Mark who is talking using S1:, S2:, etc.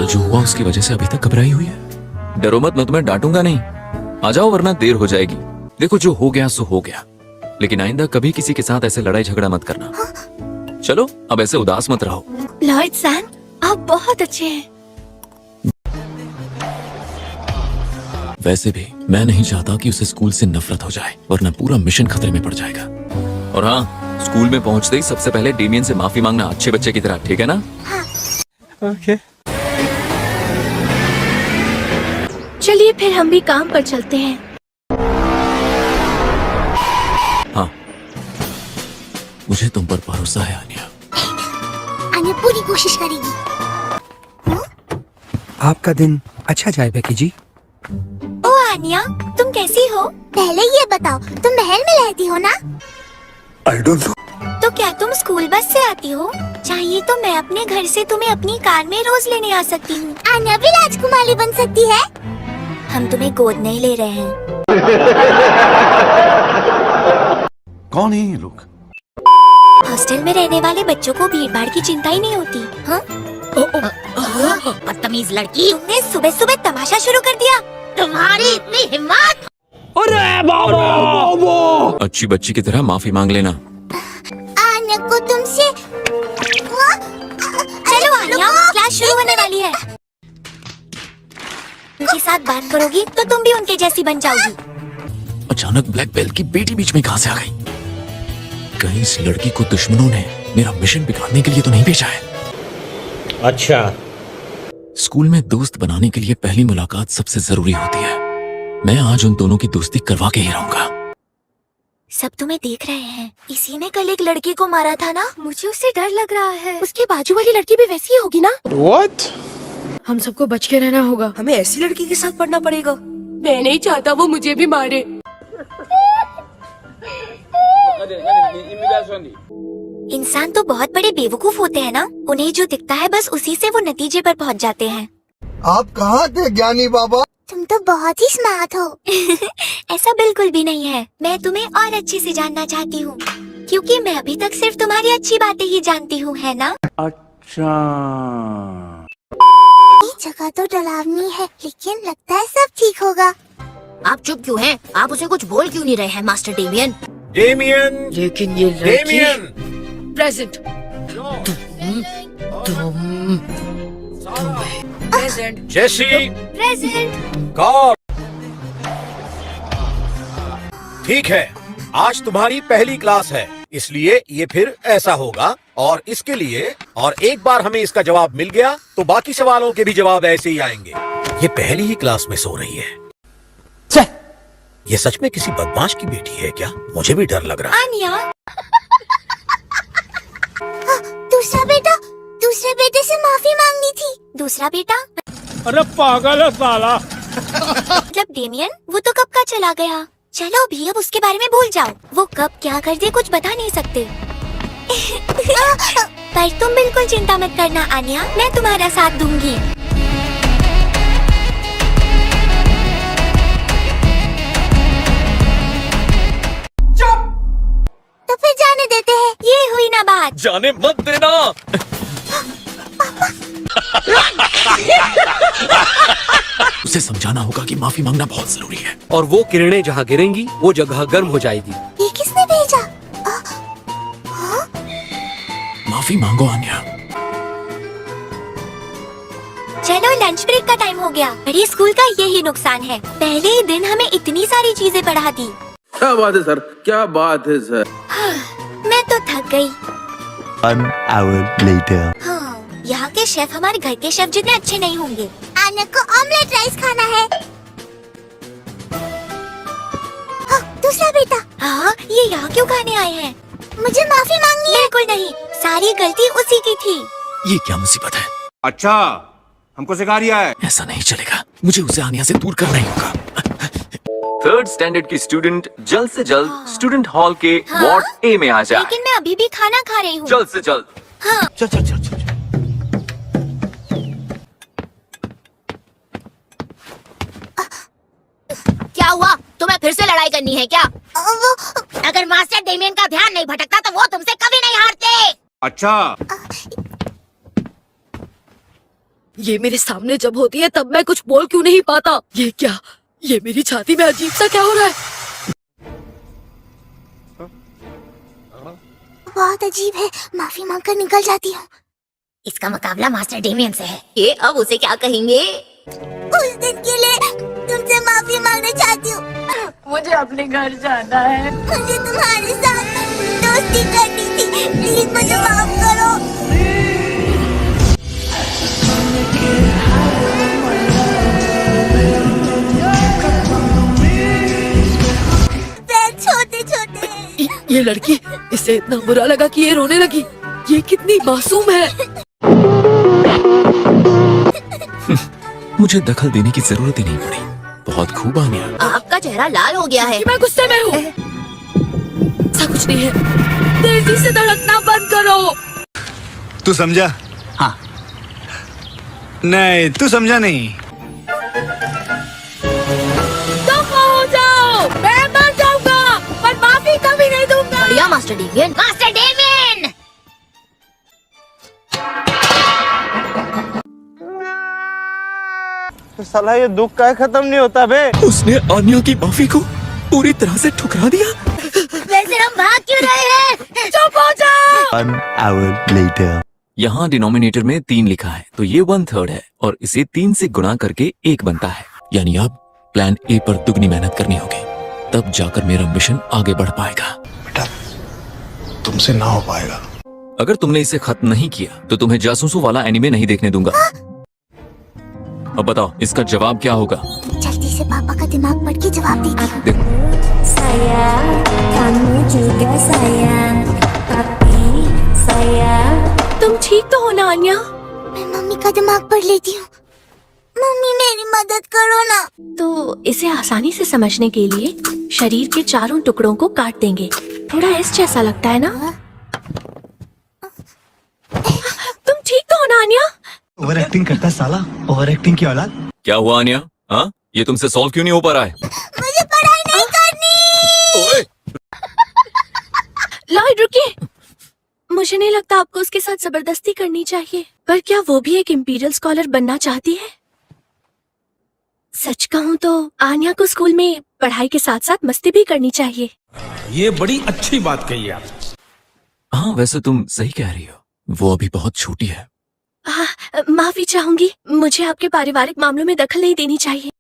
S1: जो हुआ उसकी वजह से अभी तक घबराई हुई है। डरो मत, मैं तुम्हें डांटूंगा नहीं। आ जाओ वरना देर हो जाएगी। देखो जो हो गया सो हो गया, लेकिन आइंदा कभी किसी के साथ ऐसे लड़ाई झगड़ा मत करना। चलो अब ऐसे उदास मत रहो।
S2: लॉर्ड सैन, आप बहुत अच्छे हैं।
S1: वैसे भी मैं नहीं चाहता कि उसे स्कूल से नफरत हो जाए, वरना पूरा मिशन खतरे में पड़ जाएगा। और हाँ, स्कूल में पहुंचते ही सबसे पहले डेमियन से माफी मांगना अच्छे बच्चे की तरह, ठीक है ना?
S3: ओके।
S2: चलिए फिर हम भी काम पर चलते हैं।
S1: हाँ, मुझे तुम पर भरोसा है आन्या।
S4: आन्या पूरी कोशिश करेगी।
S3: आपका दिन अच्छा जाए बेकी जी।
S4: ओ आन्या, तुम कैसी हो? पहले ये बताओ, तुम महल में रहती हो ना?
S3: I don't know.
S4: तो क्या तुम स्कूल बस से आती हो? चाहिए तो मैं अपने घर से तुम्हें अपनी कार में रोज लेने आ सकती हूँ। आन्या भी राजकुमारी बन सकती है। हम तुम्हें गोद नहीं ले रहे हैं।
S5: कौन है ये लोग?
S4: हॉस्टल में रहने वाले बच्चों को भीड़ भाड़ की चिंता ही नहीं होती। हाँ? बदतमीज लड़की, तुमने सुबह सुबह तमाशा शुरू कर दिया। तुम्हारी इतनी हिम्मत!
S1: अच्छी बच्ची की तरह माफी मांग लेना।
S4: आन्या को तुमसे चलो आन्या, क्लास शुरू होने वाली है। उनके साथ बात करोगी तो तुम भी उनके जैसी बन जाओगी।
S1: अचानक ब्लैक बेल्ट की बेटी बीच में कहां से आ गई? कहीं इस लड़की को दुश्मनों ने मेरा मिशन बिगाड़ने के लिए तो नहीं भेजा है?
S6: अच्छा,
S1: स्कूल में दोस्त बनाने के लिए पहली मुलाकात सबसे जरूरी होती है। मैं आज उन दोनों की दोस्ती करवा के ही रहूंगा।
S4: सब तुम्हें देख रहे हैं। इसी ने कल एक लड़की को मारा था ना?
S2: मुझे उससे डर लग रहा है। उसके बाजू वाली लड़की भी वैसी ही होगी ना?
S3: What?
S2: हम सबको बच के रहना होगा।
S7: हमें ऐसी लड़की के साथ पढ़ना पड़ेगा।
S2: मैं नहीं चाहता वो मुझे भी मारे।
S4: इंसान तो बहुत बड़े बेवकूफ होते हैं ना। उन्हें जो दिखता है बस उसी से वो नतीजे पर पहुंच जाते हैं।
S8: आप कहाँ थे ज्ञानी बाबा?
S4: तुम तो बहुत ही स्मार्ट हो। ऐसा बिल्कुल भी नहीं है। मैं तुम्हें और अच्छे से जानना चाहती हूँ, क्योंकि मैं अभी तक सिर्फ तुम्हारी अच्छी बातें ही जानती हूँ, है ना?
S5: अच्छा,
S4: ये जगह तो डरावनी है, लेकिन लगता है सब ठीक होगा।
S7: आप चुप क्यों हैं? आप उसे कुछ बोल क्यों नहीं रहे हैं, मास्टर डेमियन?
S5: डेमियन,
S7: लेकिन ये
S5: डेमियन,
S7: प्रेजेंट। प्रेजेंट।
S5: जेसी,
S4: प्रेजेंट।
S5: गॉड। ठीक है, आज तुम्हारी पहली क्लास है, इसलिए ये फिर ऐसा होगा। और इसके लिए और एक बार हमें इसका जवाब मिल गया तो बाकी सवालों के भी जवाब ऐसे ही आएंगे। ये पहली ही क्लास में सो रही है। ये सच में किसी बदमाश की बेटी है क्या? मुझे भी डर लग रहा है।
S4: आन्या, दूसरा बेटा, दूसरे बेटे से माफी मांगनी थी। दूसरा बेटा?
S6: अरे पागल है साला।
S4: मतलब डेमियन, वो तो कब का चला गया। चलो भी अब उसके बारे में भूल जाओ। वो कब क्या कर दे कुछ बता नहीं सकते। पर तुम बिल्कुल चिंता मत करना आन्या, मैं तुम्हारा साथ दूंगी। तो फिर जाने देते हैं। ये हुई ना बात।
S1: जाने मत देना। उसे समझाना होगा कि माफी मांगना बहुत जरूरी है।
S9: और वो किरणें जहाँ गिरेंगी वो जगह गर्म हो जाएगी।
S4: ये किसने भेजा?
S1: माफी मांगो आन्या।
S4: चलो लंच ब्रेक का टाइम हो गया। बड़ी स्कूल का यही नुकसान है, पहले ही दिन हमें इतनी सारी चीजें पढ़ा दी।
S10: क्या बात है सर, क्या बात है सर।
S4: मैं तो थक गई।
S8: 1 hour later.
S4: हाँ, यहाँ के शेफ हमारे घर के शेफ जितने अच्छे नहीं होंगे। आन्या को ऑमलेट राइस खाना है। हाँ, दूसरा बेटा। हाँ, ये यहाँ क्यों खाने आए हैं? मुझे माफी मांगनी है। बिल्कुल नहीं, सारी गलती उसी की थी।
S1: ये क्या मुसीबत है?
S5: अच्छा, हमको सिखा रिया है।
S1: ऐसा नहीं चलेगा, मुझे उसे आन्या से दूर करना ही होगा। थर्ड स्टैंडर्ड की स्टूडेंट जल्द से जल्द स्टूडेंट हॉल के वार्ड ए में आ जाए।
S4: लेकिन मैं अभी भी खाना खा रही हूँ।
S1: जल्द से जल्द।
S4: हाँ।
S5: चल चल चल चल।
S7: क्या हुआ? तुम्हें फिर से लड़ाई करनी है क्या? अगर मास्टर डेमियन का ध्यान नहीं भटकता तो वो तुमसे कभी नहीं हारते।
S5: अच्छा,
S2: ये मेरे सामने जब होती है तब मैं कुछ बोल क्यों नहीं पाता? ये क्या? ये मेरी छाती में अजीब सा क्या हो रहा है?
S4: बहुत अजीब है, माफी मांगकर निकल जाती हूँ।
S7: इसका मुकाबला मास्टर डेमियन से है। ये अब उसे क्या कहेंगे?
S4: उस दिन के लिए तुमसे माफी मांगना चाहती हूँ।
S2: मुझे अपने घर जाना है।
S4: मुझे तुम्हारे साथ दोस्ती करनी थी, प्लीज मुझे माफ करो। पैर छोटे छोटे हैं।
S2: ये लड़की, इसे इतना बुरा लगा कि ये रोने लगी। ये कितनी मासूम है।
S1: मुझे दखल देने की जरूरत ही नहीं पड़ी। बहुत खूब आनिया।
S7: आपका चेहरा लाल हो गया है।
S2: मैं गुस्से में हूँ। ऐसा कुछ नहीं है। तेजी से धड़कना बंद करो।
S3: तू समझा? हाँ। नहीं, तू समझा नहीं।
S2: तुम हो जाओ, मैं मर जाऊंगा, पर माफी कभी नहीं दूंगा।
S7: बढ़िया मास्टर डेमियन। Master Damien!
S6: साला ये दुख का खत्म नहीं होता बे।
S1: उसने आनिया की माफी को पूरी तरह से ठुकरा दिया।
S7: वैसे हम भाग क्यों रहे हैं?
S2: चुप हो जाओ।
S8: 1 hour later.
S1: यहाँ डिनोमिनेटर में 3 लिखा है, तो ये 1/3 है और इसे 3 से गुणा करके 1 बनता है। यानी अब प्लान ए पर दुगनी मेहनत करनी होगी, तब जाकर मेरा मिशन आगे बढ़ पाएगा।
S3: बेटा, तुमसे ना हो पाएगा।
S1: अगर तुमने इसे खत्म नहीं किया तो तुम्हें जासूसों वाला एनीमे नहीं देखने दूंगा। अब बताओ इसका जवाब क्या होगा?
S4: जल्दी से पापा का दिमाग पढ़ के जवाब देती हूँ।
S1: देखो,
S2: तुम ठीक तो हो ना आन्या?
S4: मैं मम्मी का दिमाग पढ़ लेती हूँ। मम्मी मेरी मदद करो ना।
S2: तो इसे आसानी से समझने के लिए शरीर के चारों टुकड़ों को काट देंगे। थोड़ा एस जैसा लगता है ना? तुम ठीक तो हो ना आन्या?
S3: ओवर एक्टिंग करता साला, ओवर एक्टिंग की औलाद।
S1: क्या हुआ आनिया? हाँ, ये तुमसे सॉल्व क्यों नहीं हो पा रहा है?
S4: मुझे पढ़ाई नहीं करनी।
S1: ओए!
S2: लॉयड रुकिए। मुझे नहीं लगता आपको उसके साथ जबरदस्ती करनी चाहिए। पर क्या वो भी एक इंपीरियल स्कॉलर बनना चाहती है? सच कहूँ तो आन्या को स्कूल में पढ़ाई के साथ साथ मस्ती भी करनी चाहिए।
S6: ये बड़ी अच्छी बात कही आप।
S1: हाँ, वैसे तुम सही कह रही हो, वो अभी बहुत छोटी है।
S2: माफी चाहूंगी, मुझे आपके पारिवारिक मामलों में दखल नहीं देनी चाहिए।